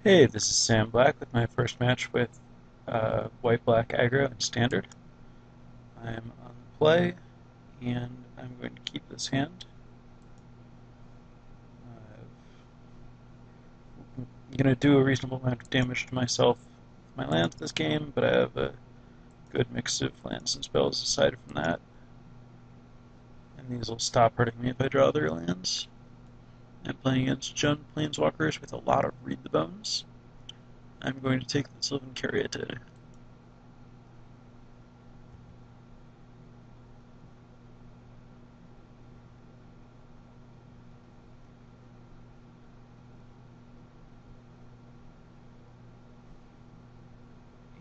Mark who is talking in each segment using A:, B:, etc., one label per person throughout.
A: Hey, this is Sam Black with my first match with White-Black Aggro in Standard. I'm on the play, and I'm going to keep this hand. I'm going to do a reasonable amount of damage to myself with my lands this game, but I have a good mix of lands and spells aside from that. And these will stop hurting me if I draw other lands. I'm playing against Jund Planeswalkers with a lot of Read the Bones. I'm going to take the Sylvan Caryatid.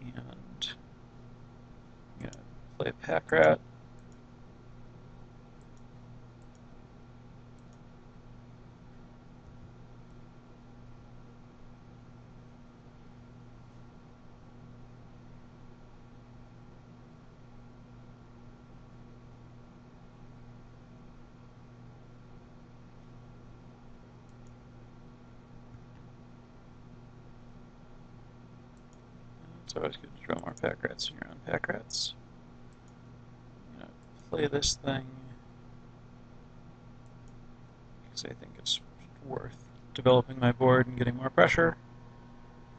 A: And I'm going to play Pack Rat. It's always good to draw more Pack Rats when you're on Pack Rats. I'm going to play this thing because I think it's worth developing my board and getting more pressure.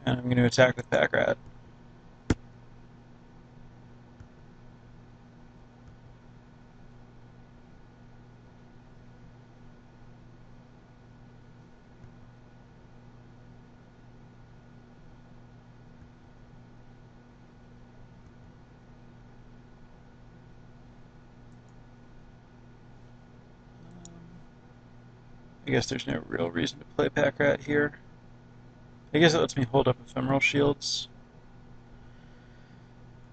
A: And I'm going to attack with Pack Rat. I guess there's no real reason to play Pack Rat here. I guess it lets me hold up Ephemeral Shields.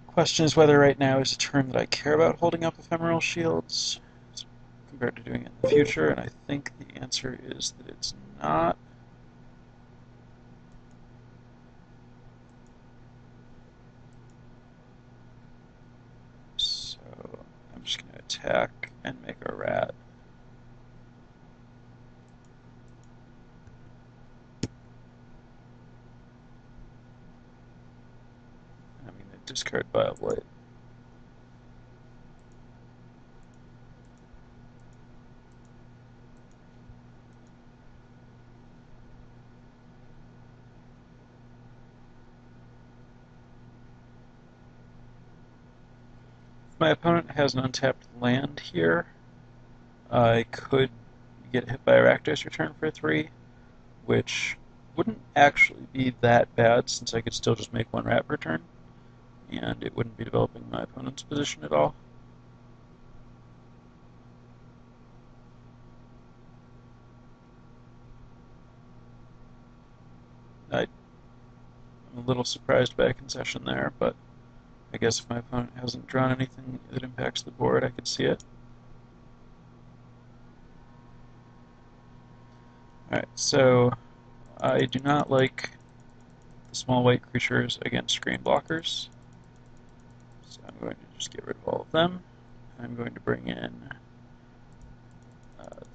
A: Question is whether right now is a turn that I care about holding up Ephemeral Shields compared to doing it in the future, and I think the answer is that it's not. So I'm just going to attack and make a rat. I'm going to discard Bile-Blight. If my opponent has an untapped land here, I could get hit by a Rakdos Return for 3, which wouldn't actually be that bad since I could still just make one rat per turn, and it wouldn't be developing my opponent's position at all. I'm a little surprised by a concession there, but I guess if my opponent hasn't drawn anything that impacts the board, I could see it. Alright, so I do not like the small white creatures against green blockers, so I'm going to just get rid of all of them. I'm going to bring in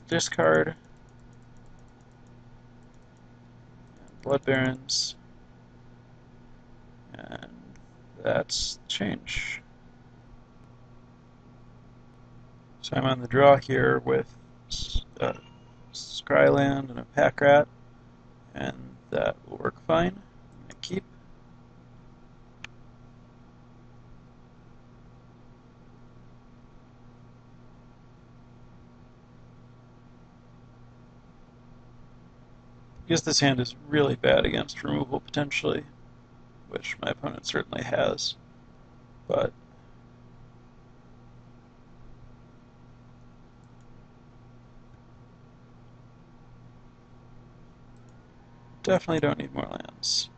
A: discard, and Blood Barons, and that's change. So I'm on the draw here with Scryland and a Pack Rat, and that will work fine. I'm going to keep. Because this hand is really bad against removal potentially, which my opponent certainly has, but definitely don't need more lands.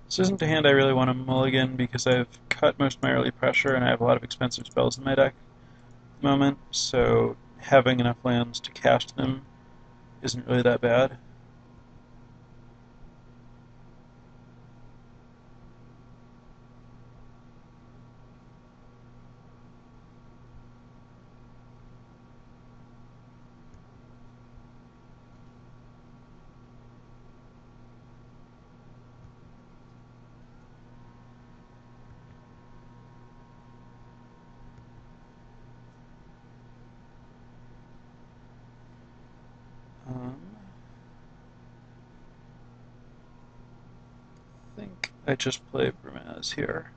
A: This isn't a hand I really want to mulligan because I've cut most of my early pressure and I have a lot of expensive spells in my deck at the moment, so having enough lands to cast them isn't really that bad. I think I just play Bramaz here.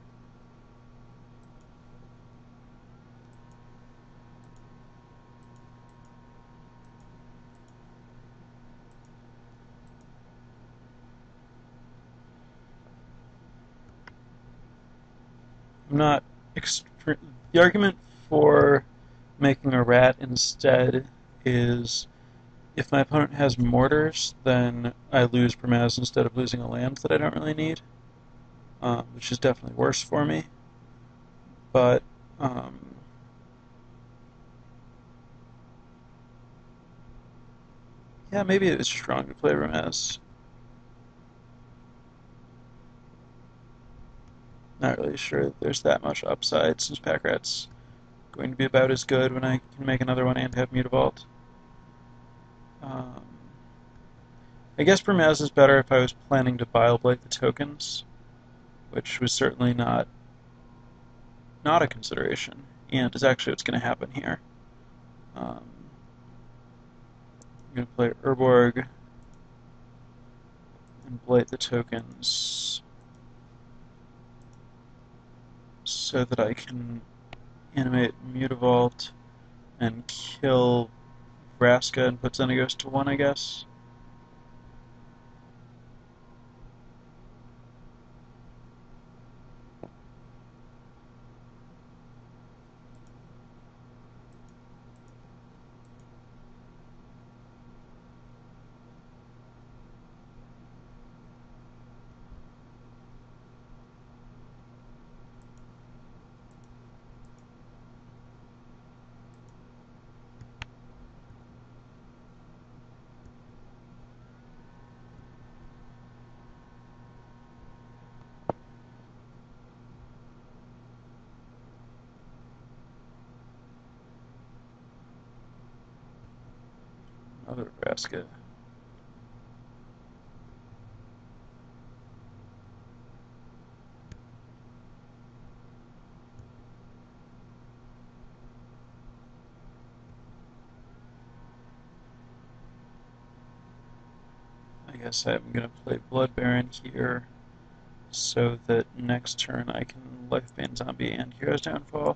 A: I'm not the argument for making a rat instead is if my opponent has mortars, then I lose Bramaz instead of losing a land that I don't really need, which is definitely worse for me. But yeah, maybe it was just wrong to play Bramaz. Not really sure there's that much upside since Pack Rat's going to be about as good when I can make another one and have Mutavault. I guess Bramaz is better if I was planning to Bile-Blight the tokens, which was certainly not a consideration, and is actually what's going to happen here. I'm going to play Urborg and Blight the tokens so that I can animate Mutavault and kill Vraska and put Xenagos to 1, I guess. Another Vraska. I guess I'm going to play Blood Baron here so that next turn I can Lifebane Zombie and Hero's Downfall.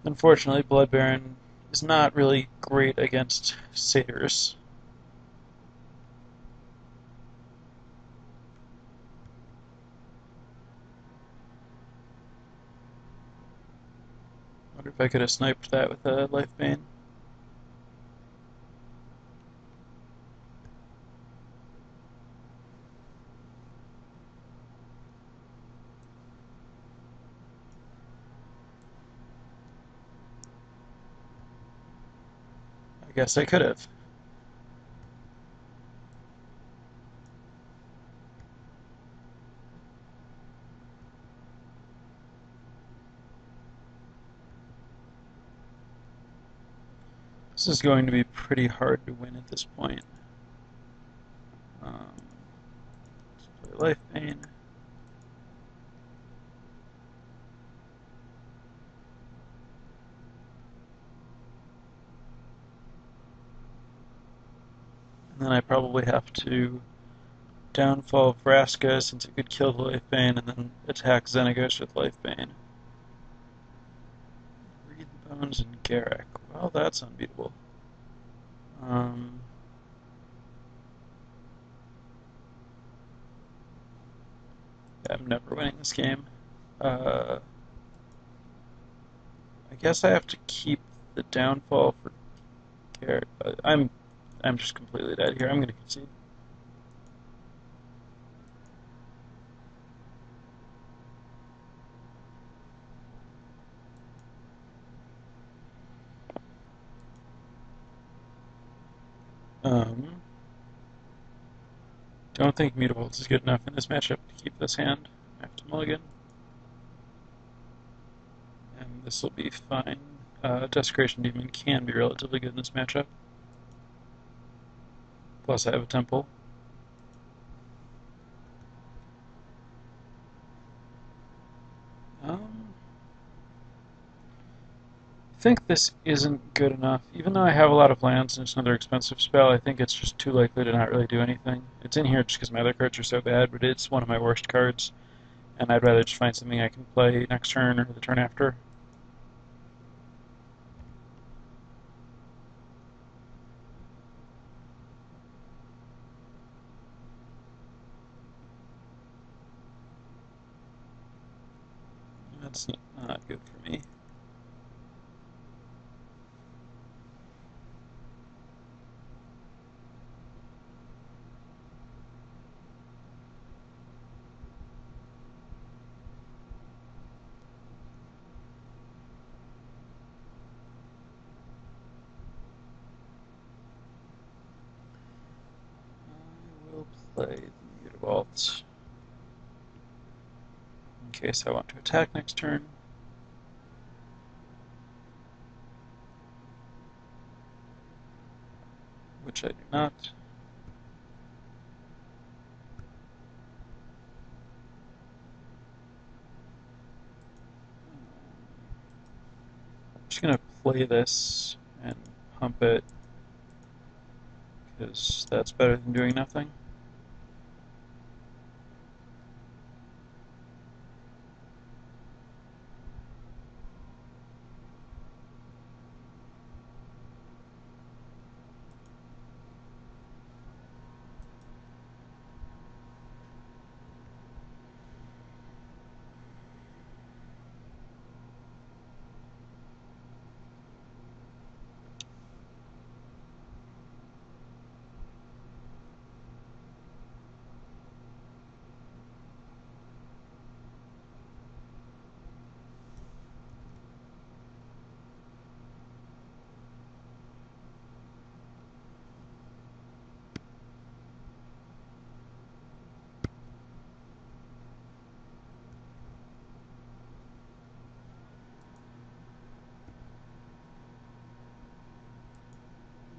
A: Unfortunately, Blood Baron is not really great against satyrs. Wonder if I could have sniped that with a Lifebane. I guess I could have. This is going to be pretty hard to win at this point. Let's play Lifebane. And then I probably have to downfall Vraska since it could kill the Lifebane, and then attack Xenagos with Lifebane. Read the Bones and Garruk. Well, that's unbeatable. Yeah, I'm never winning this game. I guess I have to keep the downfall for care. I'm just completely dead here. I'm going to concede. Don't think Mutavault is good enough in this matchup to keep this hand. I have to mulligan. And this will be fine. Desecration Demon can be relatively good in this matchup. Plus I have a temple. I think this isn't good enough. Even though I have a lot of lands and it's another expensive spell, I think it's just too likely to not really do anything. It's in here just because my other cards are so bad, but it's one of my worst cards, and I'd rather just find something I can play next turn or the turn after. That's not good for me. I will play the Mutavault in case I want to attack next turn. Which I do not. I'm just going to play this and pump it, because that's better than doing nothing.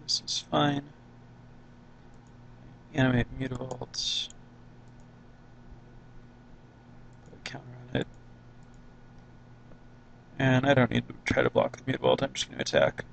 A: This is fine. Animate Mutavault. Put a counter on it. And I don't need to try to block the Mutavault, I'm just going to attack.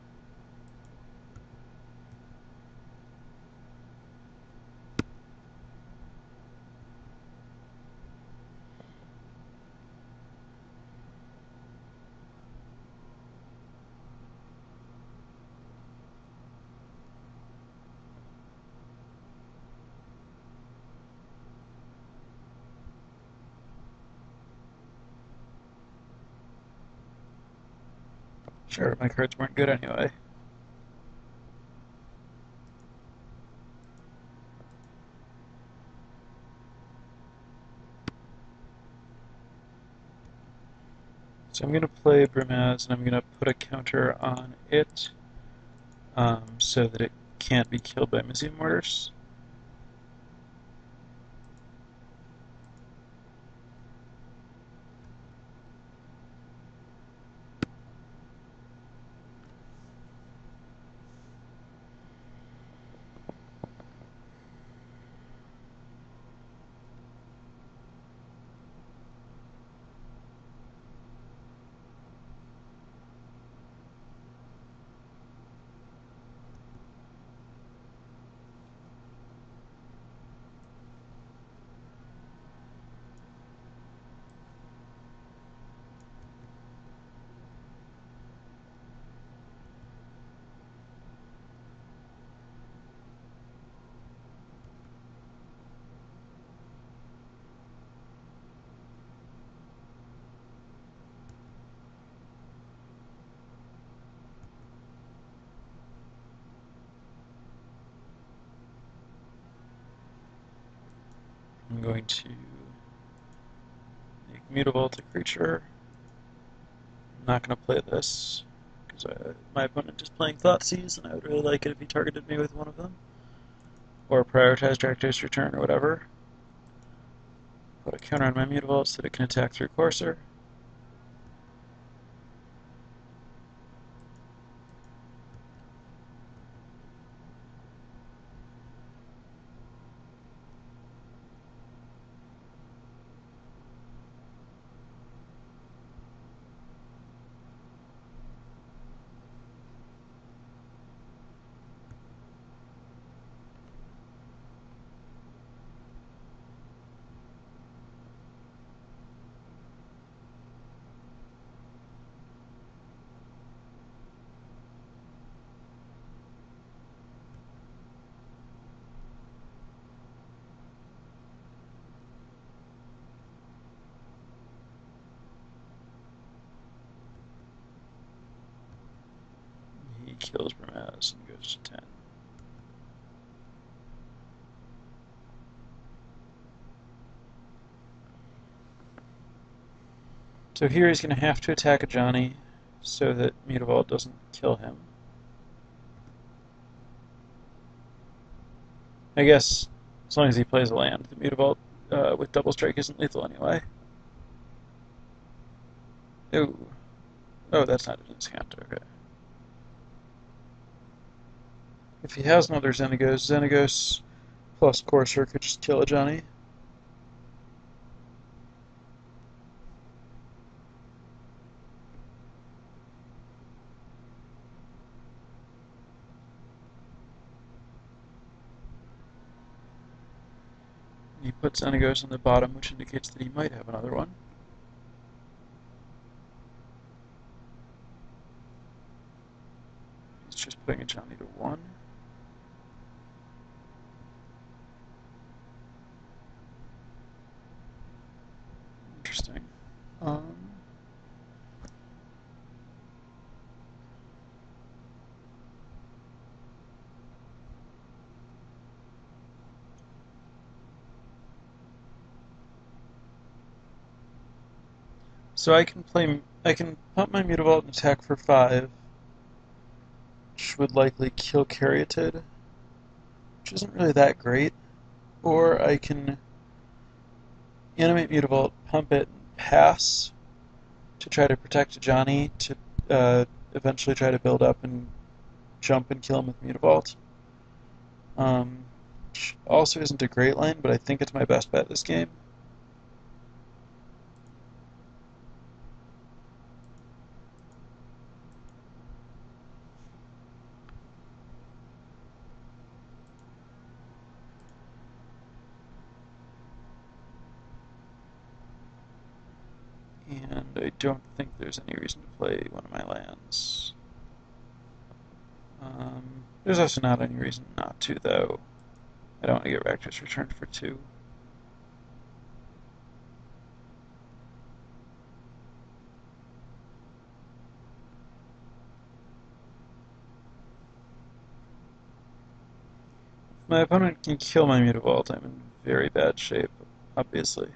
A: Sure, my cards weren't good anyway. So I'm going to play Brimaz, and I'm going to put a counter on it so that it can't be killed by Museum Mortars. I'm going to make mutable to creature. I'm not going to play this because my opponent is playing Thoughtseize, and I would really like it if he targeted me with one of them. Or prioritize Director's Return or whatever. Put a counter on my mutable so that it can attack through Courser. He kills Bramaz and goes to 10. So here he's going to have to attack a Johnny so that Mutavault doesn't kill him. I guess as long as he plays a land, the Mutavault with Double Strike isn't lethal anyway. Ooh. Oh, that's not an discount. Okay. If he has another Xenagos plus Courser could just kill a Johnny. He puts Xenagos on the bottom, which indicates that he might have another one. He's just putting a Johnny to 1. Interesting. So I can pump my Mutavault and attack for 5, which would likely kill Caryatid, which isn't really that great. Or I can animate Mutavault, pump it, and pass to try to protect Johnny to eventually try to build up and jump and kill him with Mutavault. Which also isn't a great line, but I think it's my best bet this game. And I don't think there's any reason to play one of my lands. There's also not any reason not to, though. I don't want to get Rakdos returned for 2. If my opponent can kill my Mutavault, I'm in very bad shape, obviously.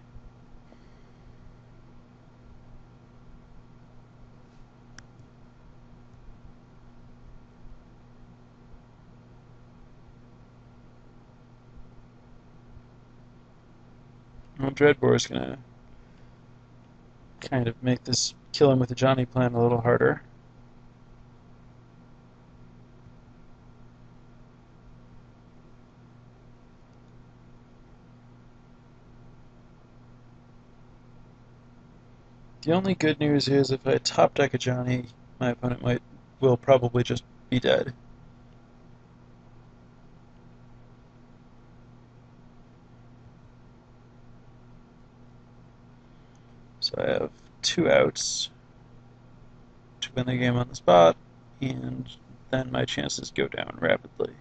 A: Well, Dreadbore is going to kind of make this kill him with the Johnny plan a little harder. The only good news is if I top deck a Johnny, my opponent will probably just be dead. So I have 2 outs to win the game on the spot, and then my chances go down rapidly.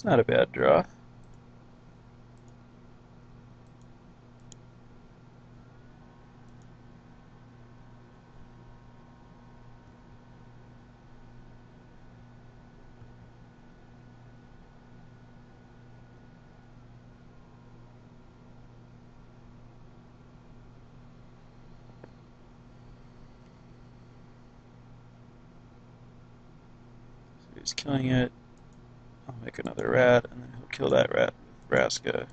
A: It's not a bad draw. So he's killing it. I'll make another rat, and then he'll kill that rat with Vraska.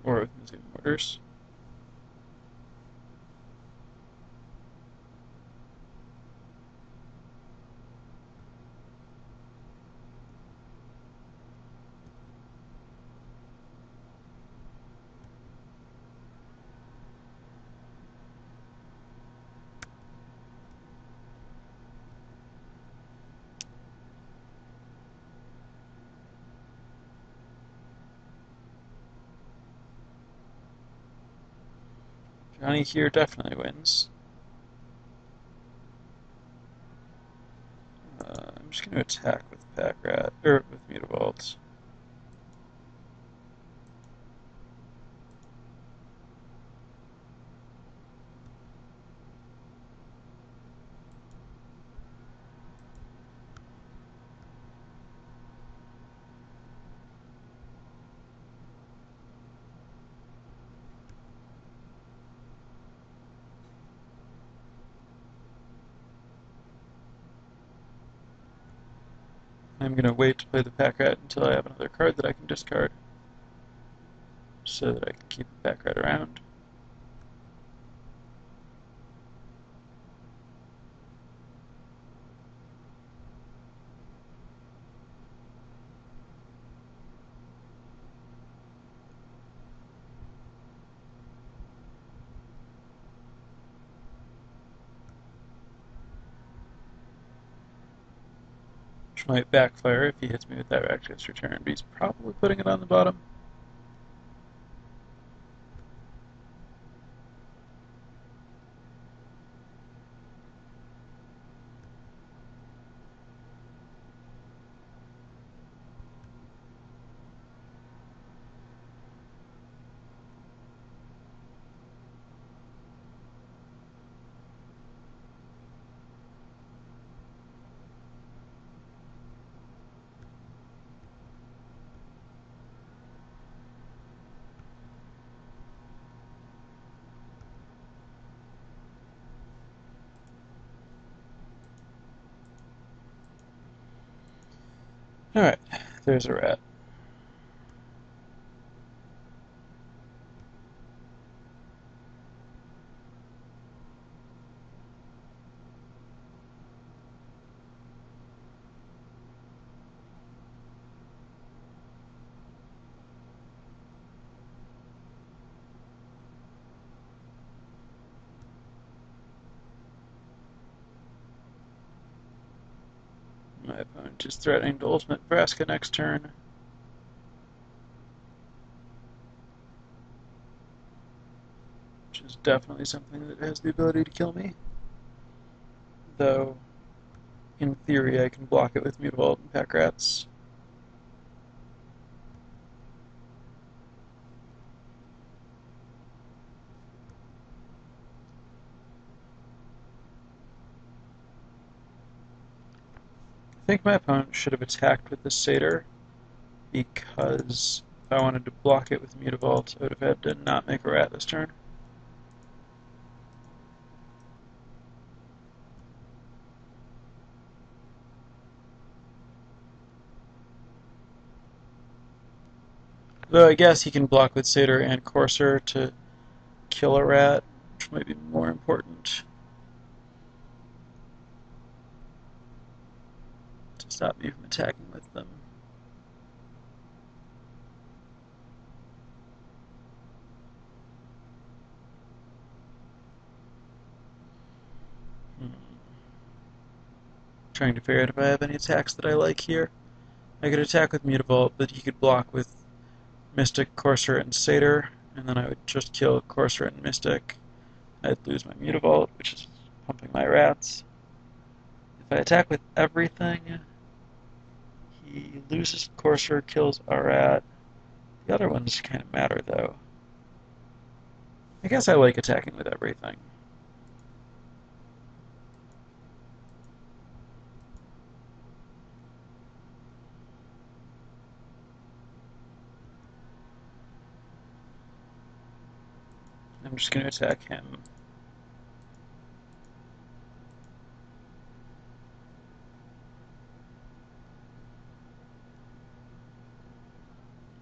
A: Or with Museum Mortars. Johnny here definitely wins. I'm just going to attack with Pack Rat, or with Mutavault. I'm going to wait to play the Pack Rat until I have another card that I can discard, so that I can keep the Pack Rat around. Which might backfire if he hits me with that Rakdos Return, but he's probably putting it on the bottom. Alright, there's a rat. My opponent is threatening to ultimate Vraska next turn. Which is definitely something that has the ability to kill me. Though, in theory, I can block it with Mutavault and Pack Rats. I think my opponent should have attacked with the Satyr, because if I wanted to block it with Mutavault, I would have had to not make a rat this turn. Though I guess he can block with Satyr and Courser to kill a rat, which might be more important to stop me from attacking with them. trying to figure out if I have any attacks that I like here. I could attack with Mutavault, but he could block with Mystic, Courser, and Satyr, and then I would just kill Courser and Mystic. I'd lose my Mutavault, which is pumping my rats. If I attack with everything, he loses Courser, kills a rat. The other ones kind of matter, though. I guess I like attacking with everything. I'm just going to attack him.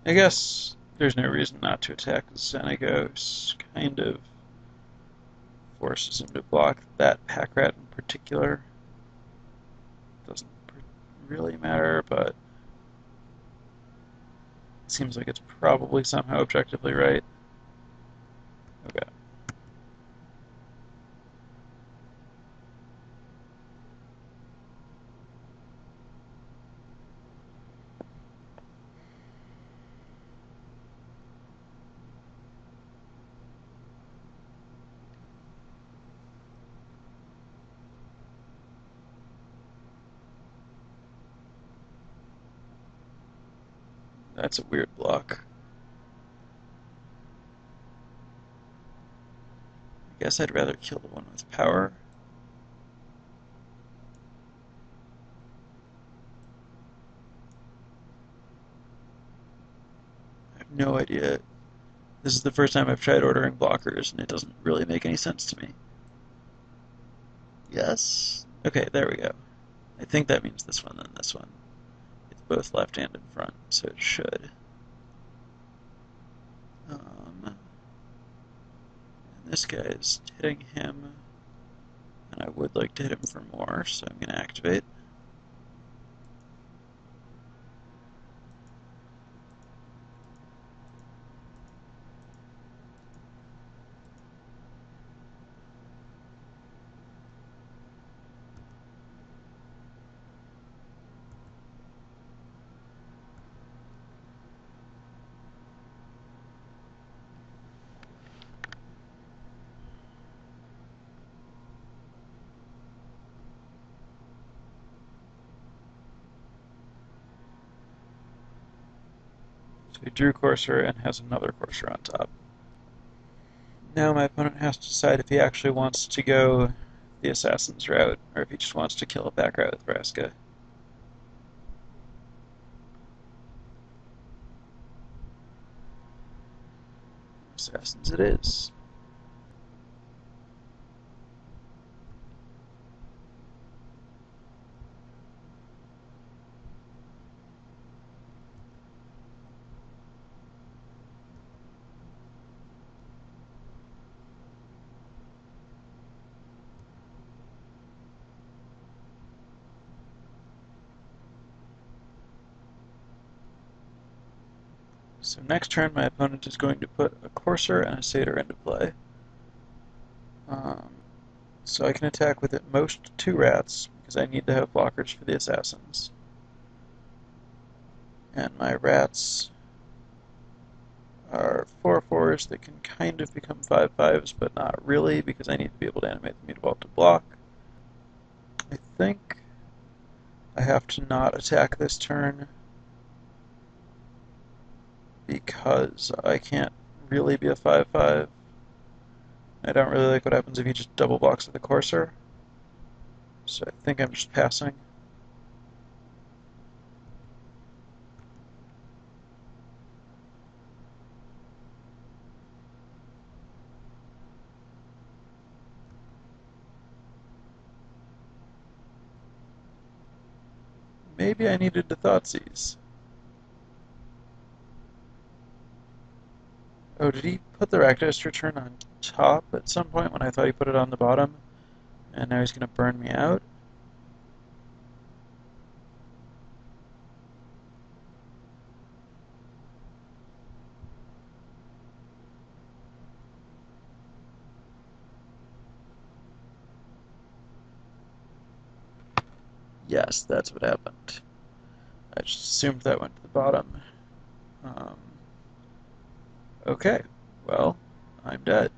A: I guess there's no reason not to attack Xenagos. Kind of forces him to block that pack rat in particular. Doesn't really matter, but it seems like it's probably somehow objectively right. Okay. That's a weird block. I guess I'd rather kill the one with power. I have no idea. This is the first time I've tried ordering blockers, and it doesn't really make any sense to me. Yes? Okay, there we go. I think that means this one, then this one. It's both left and in front, so it should. And this guy is hitting him, and I would like to hit him for more, so I'm going to activate. So he drew Courser and has another Courser on top. Now my opponent has to decide if he actually wants to go the Assassin's route, or if he just wants to kill a back route with Vraska. Assassins it is. So next turn my opponent is going to put a Courser and a Satyr into play. So I can attack with at most 2 rats, because I need to have blockers for the Assassins. And my rats are 4/4s that can kind of become 5/5s, but not really, because I need to be able to animate the Mutavault to block. I think I have to not attack this turn, because I can't really be a 5/5. I don't really like what happens if he just double blocks with the Courser, so I think I'm just passing. Maybe I needed to Thoughtseize. Oh, did he put the Rakdos return on top at some point when I thought he put it on the bottom? And now he's going to burn me out? Yes, that's what happened. I just assumed that went to the bottom. Um, okay, well, I'm dead.